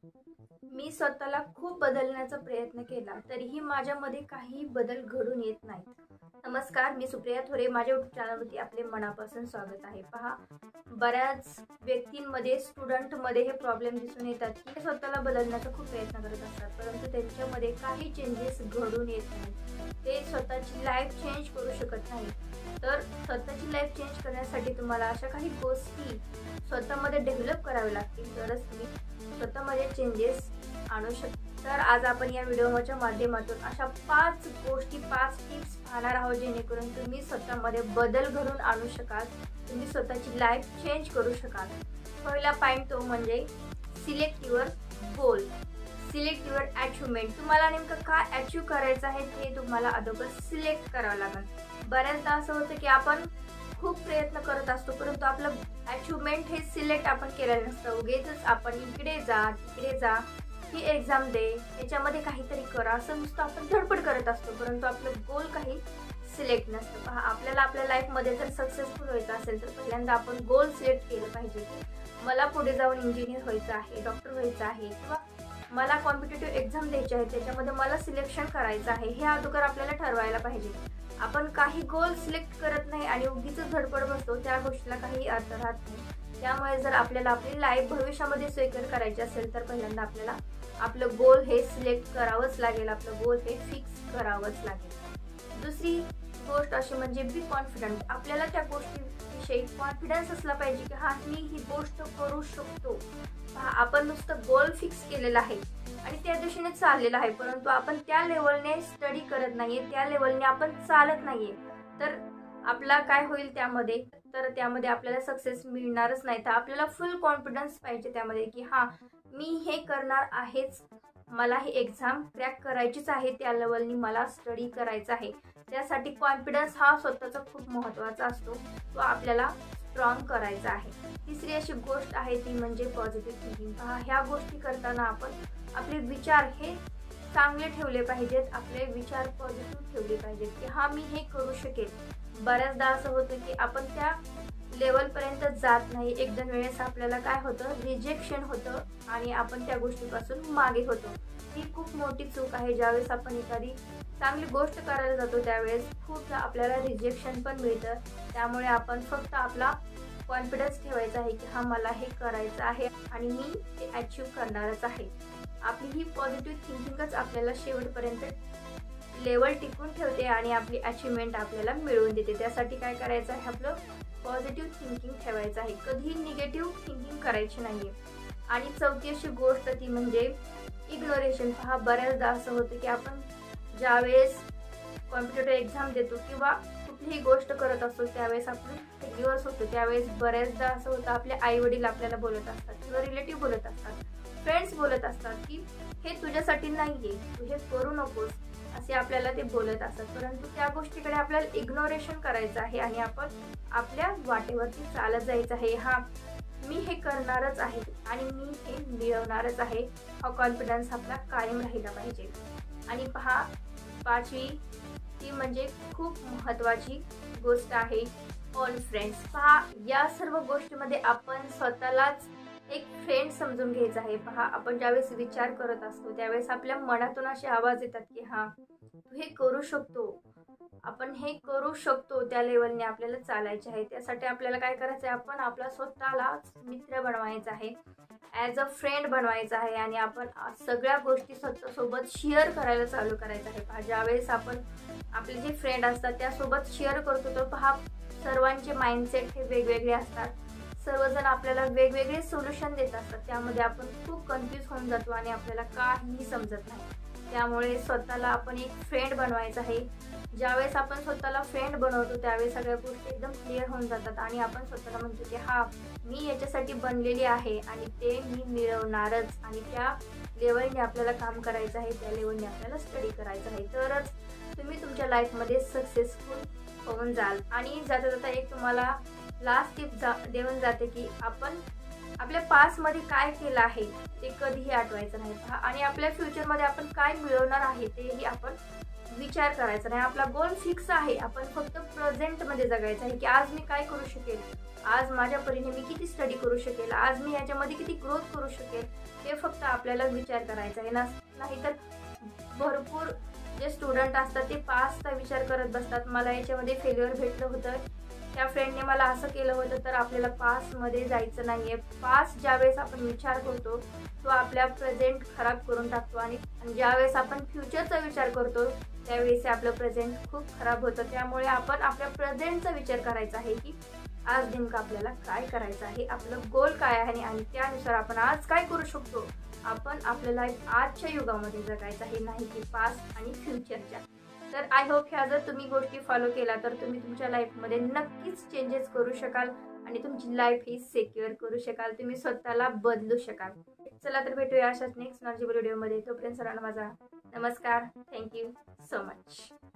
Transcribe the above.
मी स्वतःला खूप बदलण्याचा प्रयत्न केला, तरीही माझ्यामध्ये काही बदल घडून येत नाहीत. नमस्कार, मी सुप्रिया थोरे. माझ्या YouTube चॅनलवरती आपले मनापासून स्वागत आहे. पहा, बऱ्याच व्यक्तींमध्ये, स्टुडंटमध्ये हे प्रॉब्लेम दिसून येतात की ते स्वतःला बदलण्याचा खूप प्रयत्न करत असतात, परंतु त्यांच्यामध्ये काही चेंजेस घडून येत नाहीत. ते स्वतःची लाईफ चेंज करू शकत नाही. तर स्वतःची लाईफ चेंज करण्यासाठी तुम्हाला अशा काही गोष्टी स्वतःमध्ये डेव्हलप कराव्या लागतील, तरच तुम्ही स्वतःमध्ये चेंजेस आणू शकता. तर आज आपण या व्हिडिओच्या माध्यमातून अशा 5 गोष्टी, 5 टिप्स पाहणार आहोत, जेणेकरून तुम्ही स्वतःमध्ये बदल घडवून आणू शकाल, तुम्ही स्वतःची लाईफ चेंज करू शकाल. पहिला पॉईंट तो म्हणजे select your goal, select your achievement. तुम्हाला नेमकं काय अचीव करायचं आहे ते तुम्हाला अगोदर सिलेक्ट करावं लागेल. बऱ्याचदा असं होतं की आपण खूप प्रयत्न करत असतो, परंतु आपलं अचिव्हमेंट हे सिलेक्ट आपण केलेलं नसतं. उगीच आपण इकडे जा, तिकडे जा, ही एक्झाम दे, याच्यामध्ये काहीतरी करा, असं नुसतं आपण धडपड करत असतो, परंतु आपलं गोल काही सिलेक्ट नसतं. पहा, आपल्याला आपल्या लाईफमध्ये जर सक्सेसफुल व्हायचं असेल तर पहिल्यांदा आपण गोल सिलेक्ट केलं पाहिजे की मला पुढे जाऊन इंजिनियर व्हायचं आहे, डॉक्टर व्हायचं आहे, किंवा मला कॉम्पिटेटिव्ह एक्झाम द्यायची आहे, त्याच्यामध्ये मला सिलेक्शन करायचं आहे, हे अगोदर आपल्याला ठरवायला पाहिजे. आपण काही गोल सिलेक्ट करत नाही आणि उगीच धडपड बसतो, त्या गोष्टीला काही अर्थ राहत नाही. त्यामुळे जर आपल्याला आपली लाईफ भविष्यामध्ये स्वीकार करायची असेल तर पहिल्यांदा आपल्याला आपलं गोल हे सिलेक्ट करावंच लागेल, आपलं गोल हे फिक्स करावंच लागेल. दुसरी गोष्ट अशी म्हणजे बी कॉन्फिडंट. आपल्याला त्या गोष्टीविषयी कॉन्फिडन्स असला पाहिजे की हा, मी ही गोष्ट करू शकतो. आपण नुसतं गोल फिक्स केलेलं आहे आणि त्या दिशेने चाललेलं आहे, परंतु आपण त्या लेवलने स्टडी करत नाहीये, त्या लेवलने आपण चालत नाहीये, तर आपला काय होईल त्यामध्ये, तर त्यामध्ये आपल्याला सक्सेस मिळणारच नाही. तर आपल्याला फुल कॉन्फिडन्स पाहिजे त्यामध्ये की हा, मी हे करणार आहेच, मला ही एक्झाम क्रॅक करायचीच आहे, त्या लेवलनी मला स्टडी करायचं आहे. त्यासाठी कॉन्फिडन्स हा स्वतःचा खूप महत्त्वाचा असतो, तो आपल्याला स्ट्रॉंग करायचा आहे. तिसरी अशी गोष्ट आहे ती म्हणजे पॉझिटिव्ह थिंकिंग. पहा, ह्या गोष्टी करताना आपण आपले विचार हे चांगले ठेवले पाहिजेत, आपले विचार पॉझिटिव्ह ठेवले पाहिजेत की हा, मी हे करू शकेल. बऱ्याचदा असं होतं की आपण त्या लेवलपर्यंत जात नाही, एक दोन वेळेस आपल्याला काय होतं, रिजेक्शन होतं आणि आपण त्या गोष्टीपासून मागे होतो. ही खूप मोठी चूक आहे. ज्यावेळेस आपण एखादी चांगली गोष्ट करायला जातो त्यावेळेस खूप आपल्याला रिजेक्शन पण मिळतं. त्यामुळे आपण फक्त आपला कॉन्फिडन्स ठेवायचा आहे की हा, मला हे करायचं आहे आणि मी ते अचीव्ह करणारच आहे. आपली ही पॉझिटिव्ह थिंकिंगच आपल्याला शेवटपर्यंत लेवल टिकून ठेवते आणि आपली अचिव्हमेंट आपल्याला मिळवून देते. त्यासाठी काय करायचं आहे, आपलं पॉझिटिव्ह थिंकिंग ठेवायचं आहे, कधीही निगेटिव्ह थिंकिंग करायची नाहीये. आणि चौथी अशी गोष्ट ती म्हणजे इग्नोरेशन. पहा, बऱ्याचदा असं होतं की आपण ज्यावेळेस कॉम्पिटेटिव्ह एक्झाम देतो किंवा कुठलीही गोष्ट करत असतो त्यावेळेस आपण फेल्युअर्स होतो, त्यावेळेस बऱ्याचदा असं होतं, आपले आई वडील आपल्याला बोलत असतात किंवा रिलेटिव्ह बोलत असतात, फ्रेंड्स बोलत असतात की हे तुझ्यासाठी नाहीये, तू हे करू नकोस, असे आपल्याला ते बोलत असतात. परंतु त्या गोष्टीकडे आपल्याला इग्नोरेशन करायचं आहे आणि आपण आपल्या वाटेवरती चालत जायचं आहे. हा, मी हे करणारच आहे आणि मी हे मिळवणारच आहे, हा कॉन्फिडन्स आपला कायम राहिला पाहिजे. आणि पहा, पाचवी ती म्हणजे खूप महत्त्वाची गोष्ट आहे, ऑल फ्रेंड्स. पहा, या सर्व गोष्टीमध्ये आपण स्वतःलाच एक फ्रेंड समजून घ्यायचं आहे. पहा, आपण ज्यावेळेस विचार करत असतो त्यावेळेस आपल्या मनातून असे आवाज येतात की हा, तू हे करू शकतो, आपण हे करू शकतो, त्या लेवलने आपल्याला चालायचे आहे. त्यासाठी आपल्याला काय करायचं आहे, आपण आपला स्वतःलाच मित्र बनवायचा आहे, ॲज अ फ्रेंड बनवायचा आहे आणि आपण सगळ्या गोष्टी स्वतःसोबत शेअर करायला चालू करायचं आहे. पहा, ज्यावेळेस आपण आपले जे फ्रेंड असतात त्यासोबत शेअर करतो तर पहा, सर्वांचे माइंडसेट हे वेगवेगळे असतात, सर्वजण आपल्याला वेगवेगळे सोल्युशन देत असतात, त्यामध्ये आपण खूप कन्फ्यूज होऊन जातो आणि आपल्याला काहीही समजत नाही. त्यामुळे स्वतःला आपण एक फ्रेंड बनवायचं आहे. ज्यावेळेस आपण स्वतःला फ्रेंड बनवतो त्यावेळेस सगळ्या गोष्टी एकदम क्लिअर होऊन जातात आणि आपण स्वतःला म्हणतो की हा, मी याच्यासाठी बनलेली आहे आणि ते मी मिळवणारच आणि त्या लेवलने आपल्याला काम करायचं आहे, त्या लेवलने आपल्याला स्टडी करायचं आहे, तरच तुम्ही तुमच्या लाईफमध्ये सक्सेसफुल होऊन जाल. आणि जाता जाता एक तुम्हाला लास्ट टिप देऊन जाते की आपण आपल्या पास्टमध्ये काय केलं आहे ते कधीही आठवायचं नाही पहा. आणि आपल्या फ्युचरमध्ये आपण काय मिळवणार आहे तेही आपण विचार करायचा नाही. आपला गोल फिक्स आहे, आपण फक्त प्रेझेंटमध्ये जगायचं आहे की आज मी काय करू शकेल, आज माझ्या परीने मी किती स्टडी करू शकेल, आज मी याच्यामध्ये किती ग्रोथ करू शकेल, हे फक्त आपल्याला विचार करायचा आहे ना. नाहीतर भरपूर जे स्टुडंट असतात ते पासचा विचार करत बसतात, मला याच्यामध्ये फेल्युअर भेटलं होतं, त्या फ्रेंडने मला असं केलं होतं, तर आपल्याला पासमध्ये जायचं नाही आहे. पास ज्यावेळेस आपण विचार करतो तो आपल्या प्रेझेंट खराब करून टाकतो आणि ज्यावेळेस आपण फ्युचरचा विचार करतो त्यावेळेस आपलं प्रेझेंट खूप खराब होतं. त्यामुळे आपण आपल्या प्रेझेंटचा विचार करायचा आहे की आज नेमकं आपल्याला काय करायचं आहे, आपलं गोल काय आहे आणि त्यानुसार आपण आज काय करू शकतो. आपण आपलं लाईफ आजच्या युगामध्ये जगायचं आहे, नाही की पास्ट आणि फ्युचरच्या. तर आय होप ह्या जर तुम्ही गोष्टी फॉलो केला तर तुम्ही तुमच्या लाईफमध्ये नक्कीच चेंजेस करू शकाल आणि तुमची लाईफ ही सिक्युअर करू शकाल, तुम्ही स्वतःला बदलू शकाल. चला तर भेटूया अशाच नेक्स्ट नॉलेजेबल व्हिडिओमध्ये. तोपर्यंत सर्वांना माझा नमस्कार. Thank you so much.